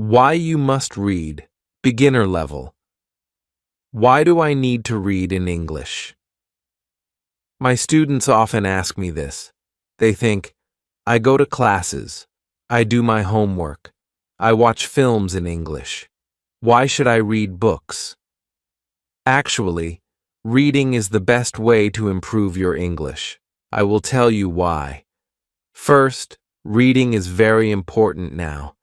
Why you must read. Beginner level. Why do I need to read in English? My students often ask me this. They think, I go to classes, I do my homework, I watch films in English. Why should I read books? Actually, reading is the best way to improve your English. I will tell you why. First, reading is very important now.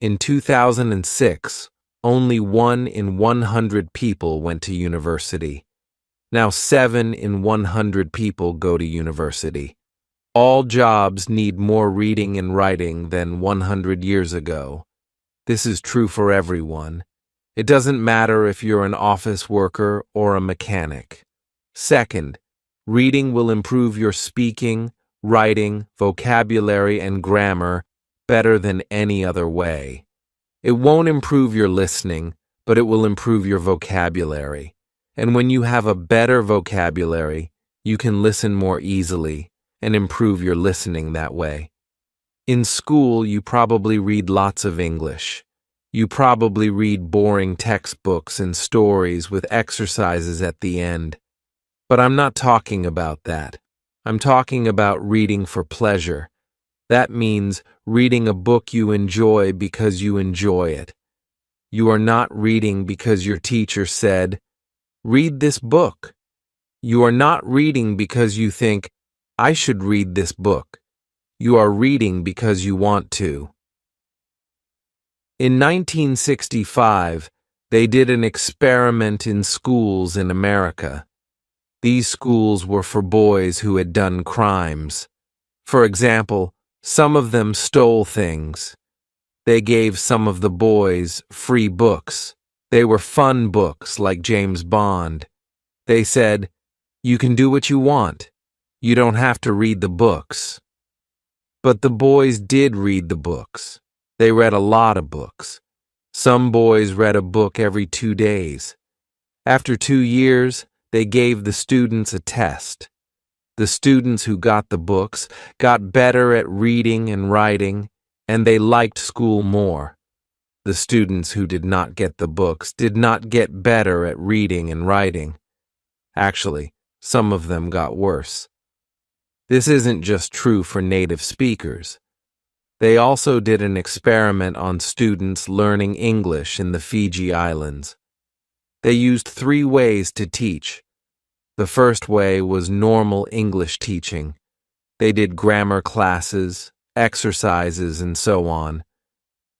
In 2006, only 1 in 100 people went to university. Now 7 in 100 people go to university. All jobs need more reading and writing than 100 years ago. This is true for everyone. It doesn't matter if you're an office worker or a mechanic. Second, reading will improve your speaking, writing, vocabulary, and grammar better than any other way. It won't improve your listening, but it will improve your vocabulary. And when you have a better vocabulary, you can listen more easily and improve your listening that way. In school, you probably read lots of English. You probably read boring textbooks and stories with exercises at the end. But I'm not talking about that. I'm talking about reading for pleasure. That means reading a book you enjoy because you enjoy it. You are not reading because your teacher said, read this book. You are not reading because you think, I should read this book. You are reading because you want to. In 1965, they did an experiment in schools in America. These schools were for boys who had done crimes. For example, some of them stole things. They gave some of the boys free books. They were fun books like James Bond. They said, you can do what you want. You don't have to read the books. But the boys did read the books. They read a lot of books. Some boys read a book every 2 days. After 2 years, they gave the students a test. The students who got the books got better at reading and writing, and they liked school more. The students who did not get the books did not get better at reading and writing. Actually, some of them got worse. This isn't just true for native speakers. They also did an experiment on students learning English in the Fiji Islands. They used 3 ways to teach. The first way was normal English teaching. They did grammar classes, exercises, and so on.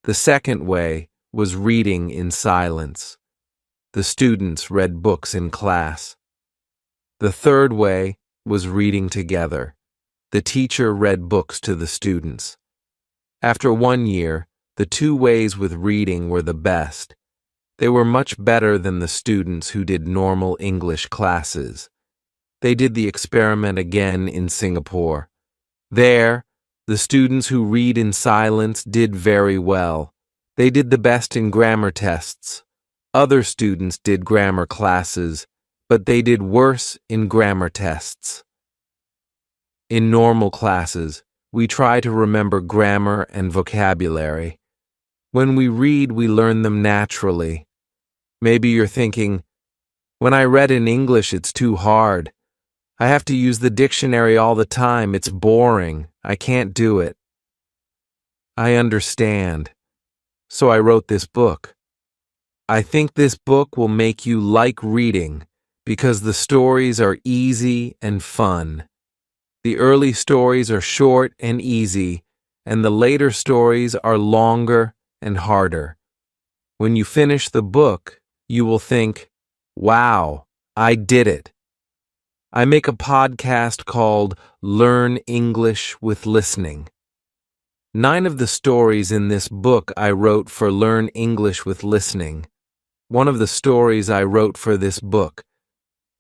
The second way was reading in silence. The students read books in class. The third way was reading together. The teacher read books to the students. After 1 year, the 2 ways with reading were the best. They were much better than the students who did normal English classes. They did the experiment again in Singapore. There, the students who read in silence did very well. They did the best in grammar tests. Other students did grammar classes, but they did worse in grammar tests. In normal classes, we try to remember grammar and vocabulary. When we read, we learn them naturally. Maybe you're thinking, when I read in English, it's too hard. I have to use the dictionary all the time. It's boring. I can't do it. I understand. So I wrote this book. I think this book will make you like reading because the stories are easy and fun. The early stories are short and easy, and the later stories are longer and harder. When you finish the book, you will think, wow, I did it. I make a podcast called Learn English with Listening. 9 of the stories in this book I wrote for Learn English with Listening. One of the stories I wrote for this book.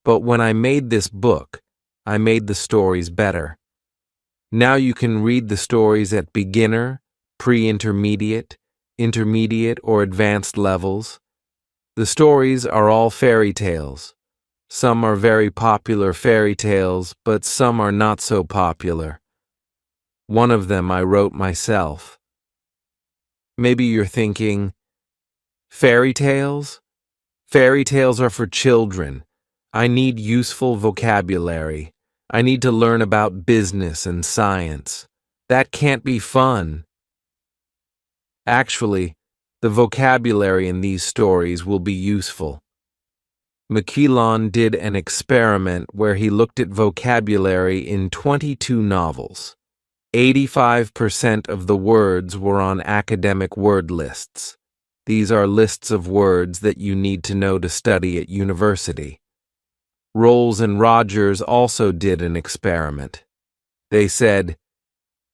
But when I made this book, I made the stories better. Now you can read the stories at beginner, pre-intermediate, intermediate, or advanced levels. The stories are all fairy tales. Some are very popular fairy tales, but some are not so popular. One of them I wrote myself. Maybe you're thinking, Fairy tales? Fairy tales are for children. I need useful vocabulary. I need to learn about business and science. That can't be fun. Actually, the vocabulary in these stories will be useful. McKeown did an experiment where he looked at vocabulary in 22 novels. 85% of the words were on academic word lists. These are lists of words that you need to know to study at university. Rolls and Rogers also did an experiment. They said,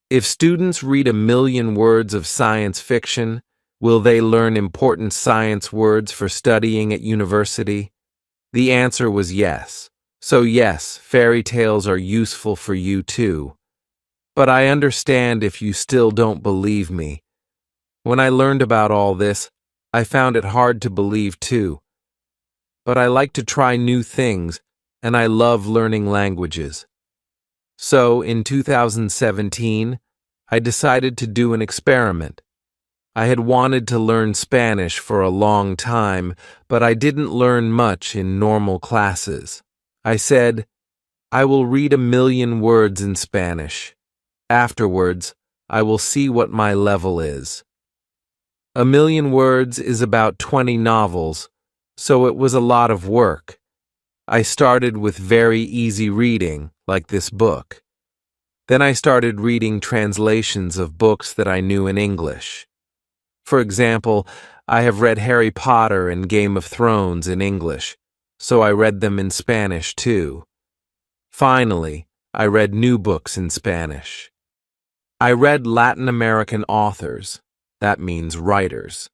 if students read 1,000,000 words of science fiction, will they learn important science words for studying at university? The answer was yes. So yes, fairy tales are useful for you too. But I understand if you still don't believe me. When I learned about all this, I found it hard to believe too. But I like to try new things, and I love learning languages. So, in 2017, I decided to do an experiment. I had wanted to learn Spanish for a long time, but I didn't learn much in normal classes. I said, I will read 1,000,000 words in Spanish. Afterwards, I will see what my level is. 1,000,000 words is about 20 novels, so it was a lot of work. I started with very easy reading, like this book. Then I started reading translations of books that I knew in English. For example, I have read Harry Potter and Game of Thrones in English, so I read them in Spanish too. Finally, I read new books in Spanish. I read Latin American authors, that means writers,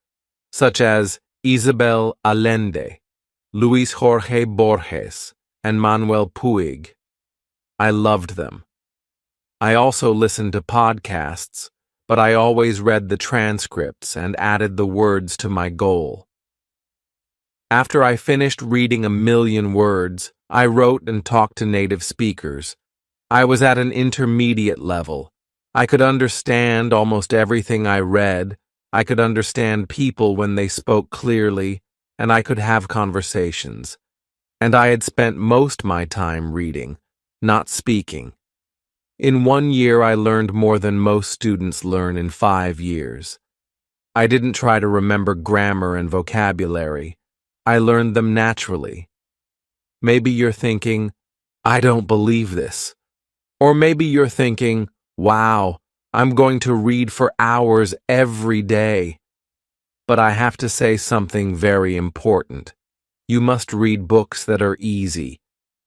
such as Isabel Allende, Luis Jorge Borges, and Manuel Puig. I loved them. I also listened to podcasts, but I always read the transcripts and added the words to my goal. After I finished reading 1,000,000 words, I wrote and talked to native speakers. I was at an intermediate level. I could understand almost everything I read. I could understand people when they spoke clearly, and I could have conversations. And I had spent most my time reading, not speaking. In 1 year, I learned more than most students learn in 5 years. I didn't try to remember grammar and vocabulary. I learned them naturally. Maybe you're thinking, I don't believe this. Or maybe you're thinking, wow, I'm going to read for hours every day. But I have to say something very important. You must read books that are easy.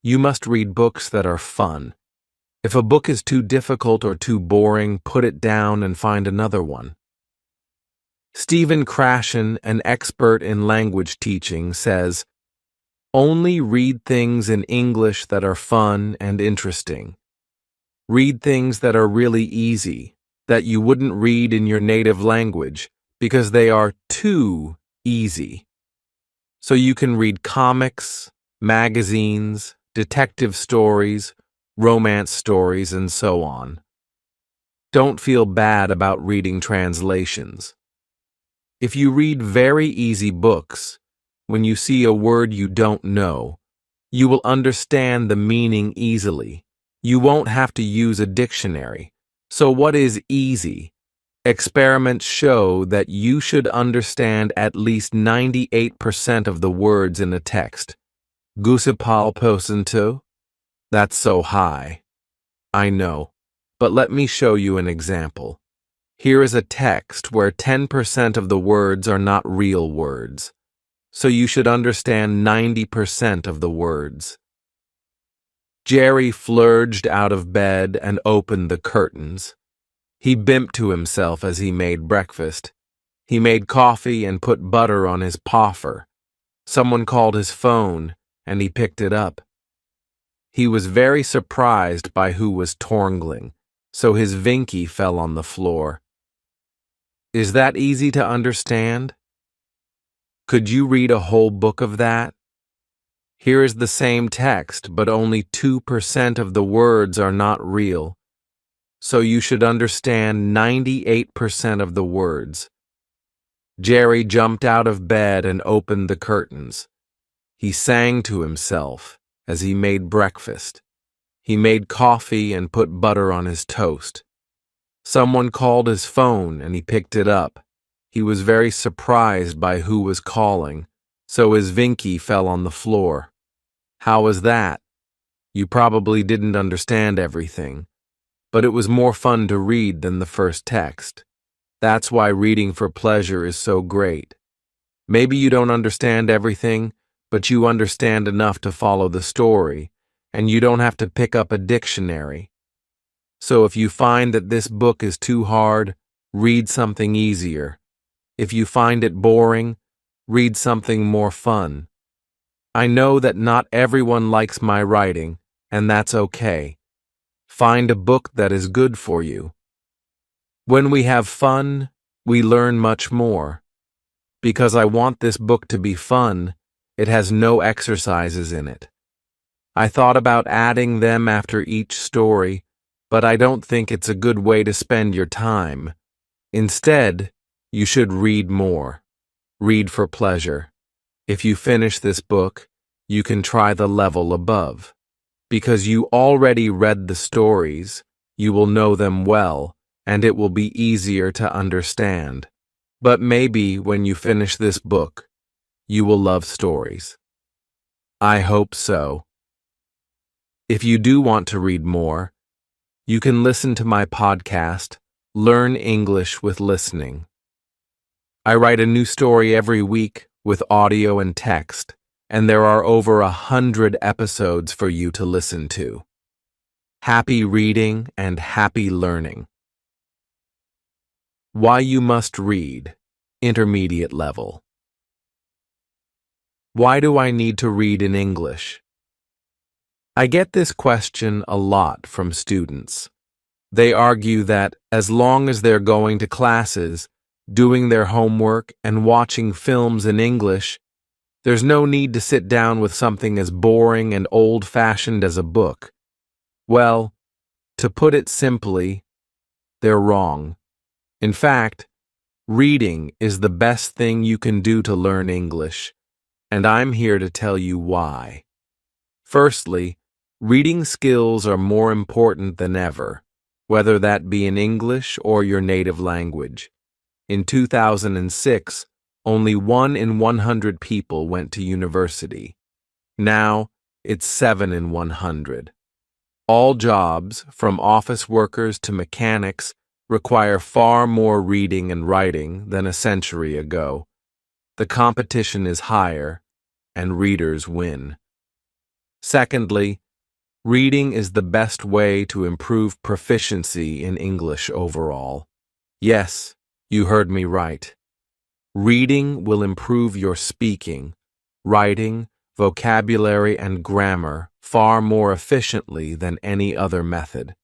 You must read books that are fun. If a book is too difficult or too boring, put it down and find another one. Stephen Krashen, an expert in language teaching, says, only read things in English that are fun and interesting. Read things that are really easy, that you wouldn't read in your native language, because they are too easy. So you can read comics, magazines, detective stories, romance stories, and so on. Don't feel bad about reading translations. If you read very easy books, when you see a word you don't know, you will understand the meaning easily. You won't have to use a dictionary. So what is easy? Experiments show that you should understand at least 98% of the words in a text. Gusipal Posanto? That's so high. I know, but let me show you an example. Here is a text where 10% of the words are not real words, so you should understand 90% of the words. Jerry flurged out of bed and opened the curtains. He bimped to himself as he made breakfast. He made coffee and put butter on his poffer. Someone called his phone, and he picked it up. He was very surprised by who was torngling, so his vinky fell on the floor. Is that easy to understand? Could you read a whole book of that? Here is the same text, but only 2% of the words are not real, so you should understand 98% of the words. Jerry jumped out of bed and opened the curtains. He sang to himself as he made breakfast. He made coffee and put butter on his toast. Someone called his phone and he picked it up. He was very surprised by who was calling, so his Vinky fell on the floor. How was that? You probably didn't understand everything, but it was more fun to read than the first text. That's why reading for pleasure is so great. Maybe you don't understand everything, but you understand enough to follow the story, and you don't have to pick up a dictionary. So if you find that this book is too hard, read something easier. If you find it boring, read something more fun. I know that not everyone likes my writing, and that's okay. Find a book that is good for you. When we have fun, we learn much more. Because I want this book to be fun, it has no exercises in it. I thought about adding them after each story, but I don't think it's a good way to spend your time. Instead, you should read more. Read for pleasure. If you finish this book, you can try the level above. Because you already read the stories, you will know them well, and it will be easier to understand. But maybe when you finish this book, you will love stories. I hope so. If you do want to read more, you can listen to my podcast, Learn English with Listening. I write a new story every week with audio and text, and there are over 100 episodes for you to listen to. Happy reading and happy learning. Why you must read, intermediate level. Why do I need to read in English? I get this question a lot from students. They argue that as long as they're going to classes, doing their homework, and watching films in English, there's no need to sit down with something as boring and old-fashioned as a book. Well, to put it simply, they're wrong. In fact, reading is the best thing you can do to learn English, and I'm here to tell you why. Firstly, reading skills are more important than ever, whether that be in English or your native language. In 2006, only 1 in 100 people went to university. Now, it's 7 in 100. All jobs, from office workers to mechanics, require far more reading and writing than a century ago. The competition is higher, and readers win. Secondly, reading is the best way to improve proficiency in English overall. Yes, you heard me right. Reading will improve your speaking, writing, vocabulary, and grammar far more efficiently than any other method.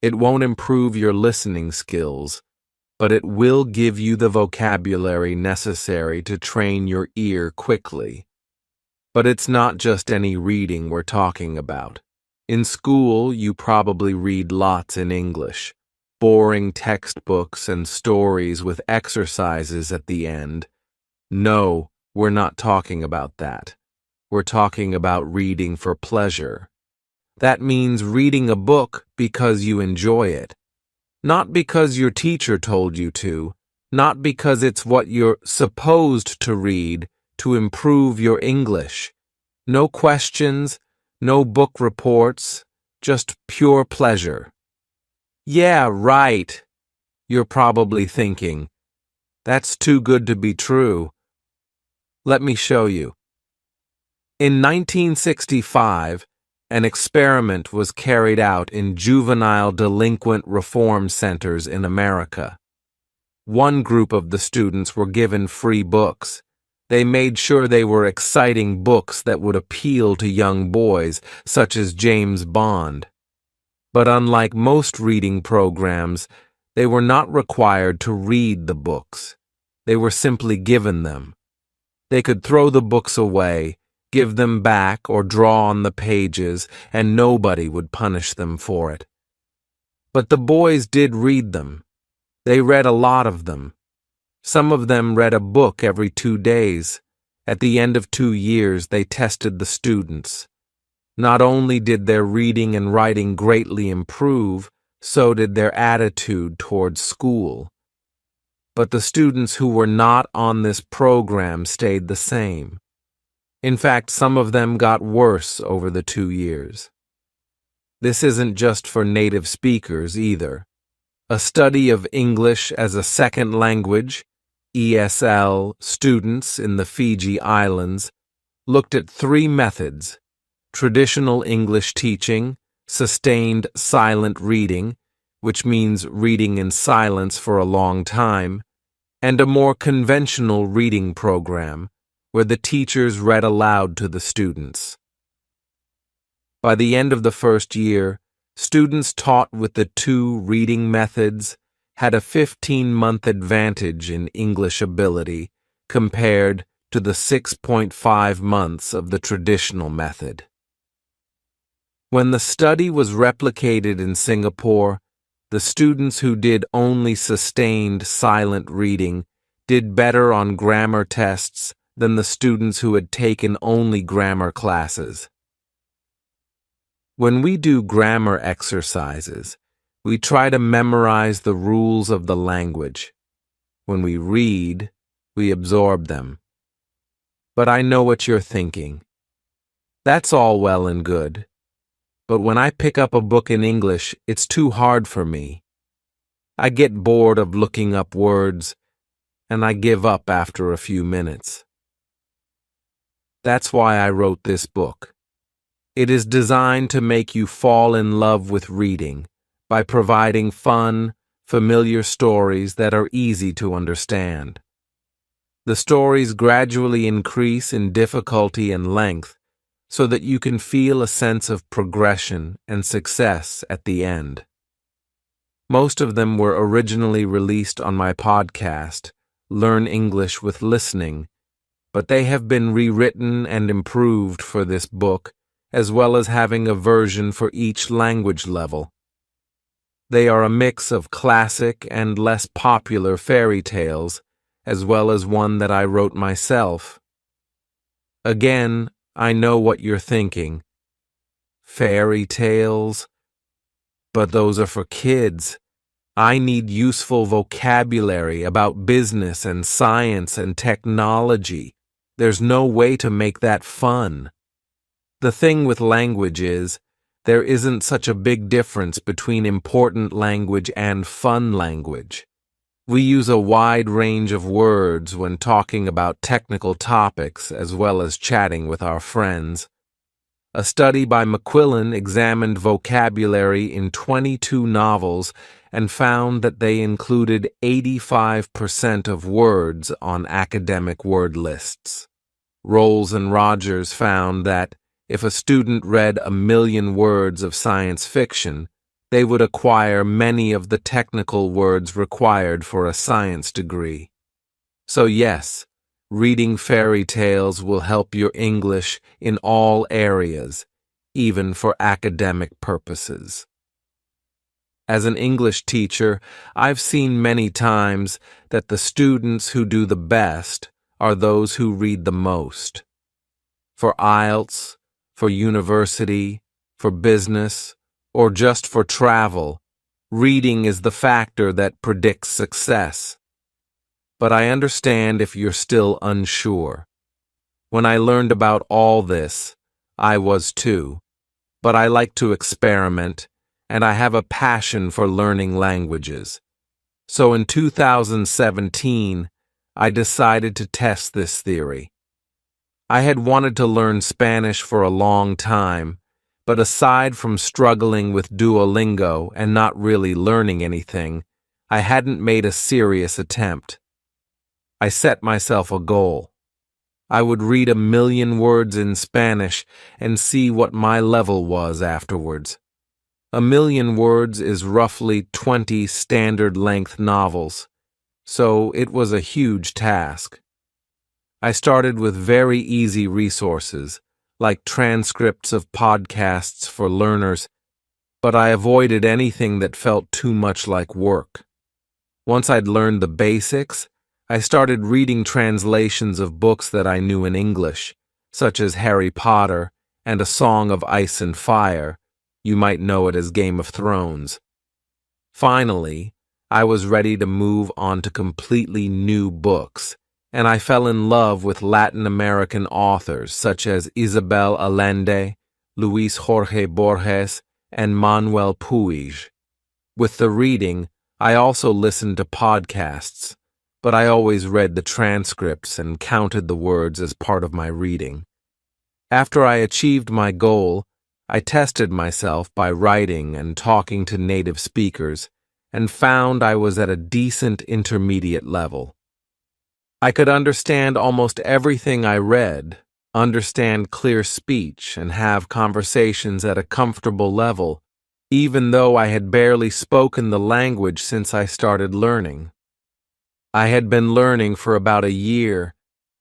It won't improve your listening skills, but it will give you the vocabulary necessary to train your ear quickly. But it's not just any reading we're talking about. In school, you probably read lots in English, boring textbooks and stories with exercises at the end. No, we're not talking about that. We're talking about reading for pleasure. That means reading a book because you enjoy it. Not because your teacher told you to, not because it's what you're supposed to read to improve your English. No questions, no book reports, just pure pleasure. Yeah, right, you're probably thinking. That's too good to be true. Let me show you. In 1965, an experiment was carried out in juvenile delinquent reform centers in America. One group of the students were given free books. They made sure they were exciting books that would appeal to young boys, such as James Bond. But unlike most reading programs, they were not required to read the books. They were simply given them. They could throw the books away, give them back, or draw on the pages, and nobody would punish them for it. But the boys did read them. They read a lot of them. Some of them read a book every 2 days. At the end of 2 years, they tested the students. Not only did their reading and writing greatly improve, so did their attitude towards school. But the students who were not on this program stayed the same. In fact, some of them got worse over the 2 years. This isn't just for native speakers either. A study of English as a second language, ESL, students in the Fiji Islands looked at 3 methods: traditional English teaching, sustained silent reading, which means reading in silence for a long time, and a more conventional reading program, where the teachers read aloud to the students. By the end of the first year, students taught with the 2 reading methods had a 15-month advantage in English ability compared to the 6.5 months of the traditional method. When the study was replicated in Singapore, the students who did only sustained silent reading did better on grammar tests than the students who had taken only grammar classes. When we do grammar exercises, we try to memorize the rules of the language. When we read, we absorb them. But I know what you're thinking. That's all well and good. But when I pick up a book in English, it's too hard for me. I get bored of looking up words, and I give up after a few minutes. That's why I wrote this book. It is designed to make you fall in love with reading by providing fun, familiar stories that are easy to understand. The stories gradually increase in difficulty and length so that you can feel a sense of progression and success at the end. Most of them were originally released on my podcast, Learn English with Listening, but they have been rewritten and improved for this book, as well as having a version for each language level. They are a mix of classic and less popular fairy tales, as well as one that I wrote myself. Again, I know what you're thinking. Fairy tales? But those are for kids. I need useful vocabulary about business and science and technology. There's no way to make that fun. The thing with language is, there isn't such a big difference between important language and fun language. We use a wide range of words when talking about technical topics as well as chatting with our friends. A study by McQuillan examined vocabulary in 22 novels and found that they included 85% of words on academic word lists. Rolls and Rogers found that if a student read 1 million words of science fiction, they would acquire many of the technical words required for a science degree. So yes, reading fairy tales will help your English in all areas, even for academic purposes. As an English teacher, I've seen many times that the students who do the best are those who read the most. For IELTS, for university, for business, or just for travel, reading is the factor that predicts success. But I understand if you're still unsure. When I learned about all this, I was too. But I like to experiment, and I have a passion for learning languages. So in 2017, I decided to test this theory. I had wanted to learn Spanish for a long time, but aside from struggling with Duolingo and not really learning anything, I hadn't made a serious attempt. I set myself a goal. I would read 1 million words in Spanish and see what my level was afterwards. 1 million words is roughly 20 standard-length novels, so it was a huge task. I started with very easy resources, like transcripts of podcasts for learners, but I avoided anything that felt too much like work. Once I'd learned the basics, I started reading translations of books that I knew in English, such as Harry Potter and A Song of Ice and Fire. You might know it as Game of Thrones. Finally, I was ready to move on to completely new books, and I fell in love with Latin American authors such as Isabel Allende, Luis Jorge Borges, and Manuel Puig. With the reading, I also listened to podcasts, but I always read the transcripts and counted the words as part of my reading. After I achieved my goal, I tested myself by writing and talking to native speakers, and found I was at a decent intermediate level. I could understand almost everything I read, understand clear speech, and have conversations at a comfortable level, even though I had barely spoken the language since I started learning. I had been learning for about a year,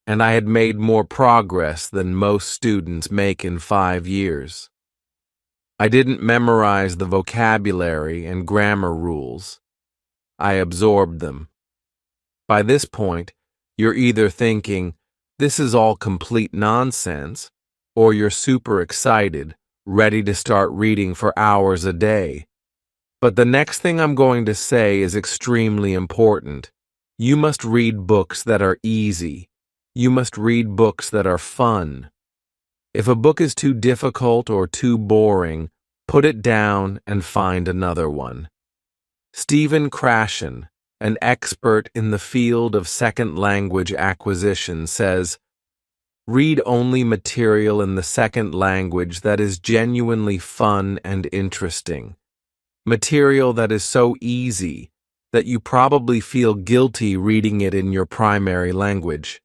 and I had made more progress than most students make in 5 years. I didn't memorize the vocabulary and grammar rules. I absorbed them. By this point, you're either thinking, this is all complete nonsense, or you're super excited, ready to start reading for hours a day. But the next thing I'm going to say is extremely important. You must read books that are easy. You must read books that are fun. If a book is too difficult or too boring, put it down and find another one. Stephen Krashen, an expert in the field of second language acquisition, says, "Read only material in the second language that is genuinely fun and interesting. Material that is so easy that you probably feel guilty reading it in your primary language.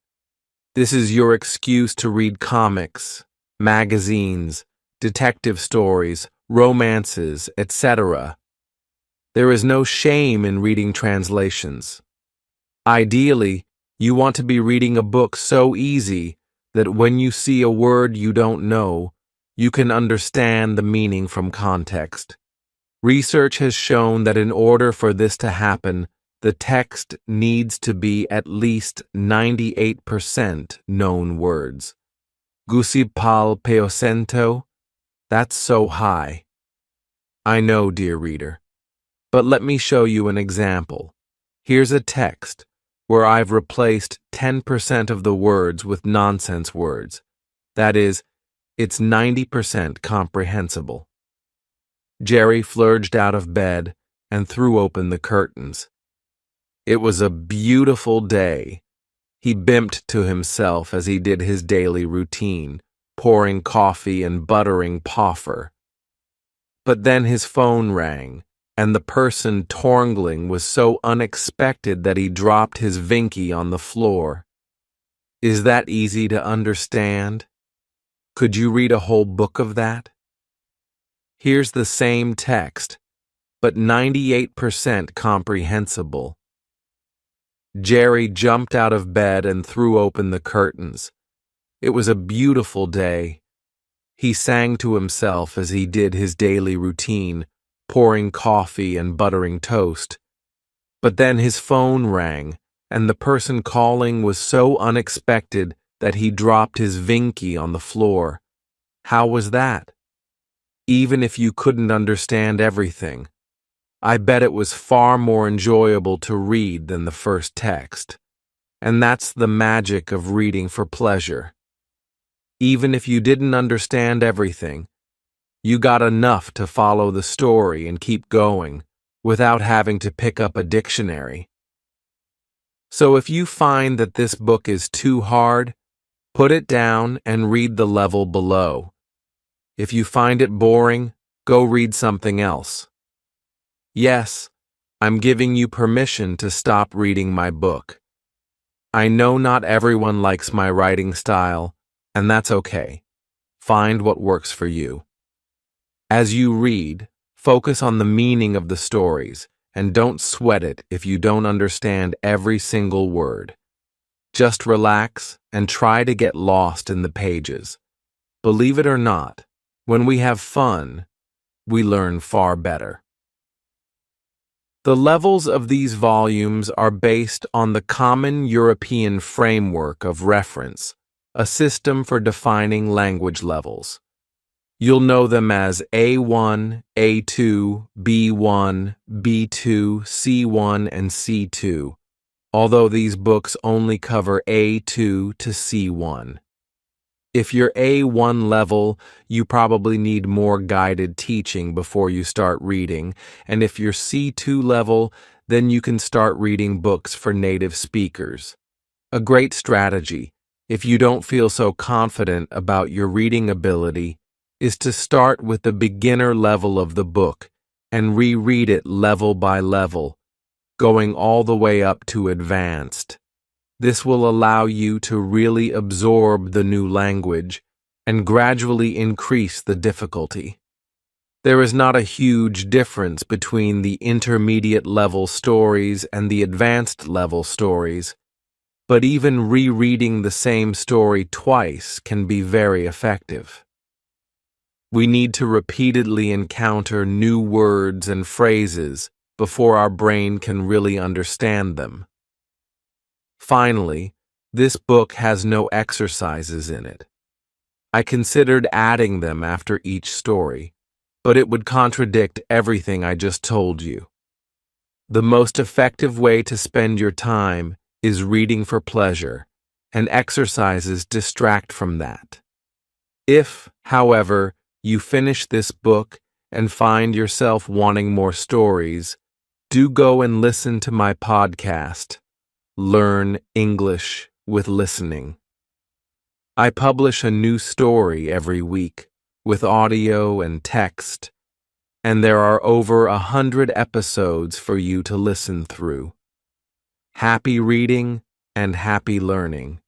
This is your excuse to read comics, magazines, detective stories, romances, etc. There is no shame in reading translations. Ideally, you want to be reading a book so easy that when you see a word you don't know, you can understand the meaning from context. Research has shown that in order for this to happen, the text needs to be at least 98% known words. $90%? That's so high. I know, dear reader. But let me show you an example. Here's a text where I've replaced 10% of the words with nonsense words. That is, it's 90% comprehensible. Jerry flurged out of bed and threw open the curtains. It was a beautiful day. He bimped to himself as he did his daily routine, pouring coffee and buttering Poffer. But then his phone rang, and the person torngling was so unexpected that he dropped his Vinky on the floor. Is that easy to understand? Could you read a whole book of that? Here's the same text, but 98% comprehensible. Jerry jumped out of bed and threw open the curtains. It was a beautiful day. He sang to himself as he did his daily routine, pouring coffee and buttering toast. But then his phone rang, and the person calling was so unexpected that he dropped his Vinky on the floor. How was that? Even if you couldn't understand everything, I bet it was far more enjoyable to read than the first text. And that's the magic of reading for pleasure. Even if you didn't understand everything, you got enough to follow the story and keep going without having to pick up a dictionary. So if you find that this book is too hard, put it down and read the level below. If you find it boring, go read something else. Yes, I'm giving you permission to stop reading my book. I know not everyone likes my writing style, and that's okay. Find what works for you. As you read, focus on the meaning of the stories, and don't sweat it if you don't understand every single word. Just relax and try to get lost in the pages. Believe it or not, when we have fun, we learn far better. The levels of these volumes are based on the Common European Framework of Reference, a system for defining language levels. You'll know them as A1, A2, B1, B2, C1, and C2, although these books only cover A2 to C1. If you're A1 level, you probably need more guided teaching before you start reading, and if you're C2 level, then you can start reading books for native speakers. A great strategy, if you don't feel so confident about your reading ability, is to start with the beginner level of the book and reread it level by level, going all the way up to advanced. This will allow you to really absorb the new language and gradually increase the difficulty. There is not a huge difference between the intermediate level stories and the advanced level stories, but even rereading the same story twice can be very effective. We need to repeatedly encounter new words and phrases before our brain can really understand them. Finally, this book has no exercises in it. I considered adding them after each story, but it would contradict everything I just told you. The most effective way to spend your time is reading for pleasure, and exercises distract from that. If, however, you finish this book and find yourself wanting more stories, do go and listen to my podcast, Learn English with Listening. I publish a new story every week with audio and text, and there are over 100 episodes for you to listen through. Happy reading and happy learning.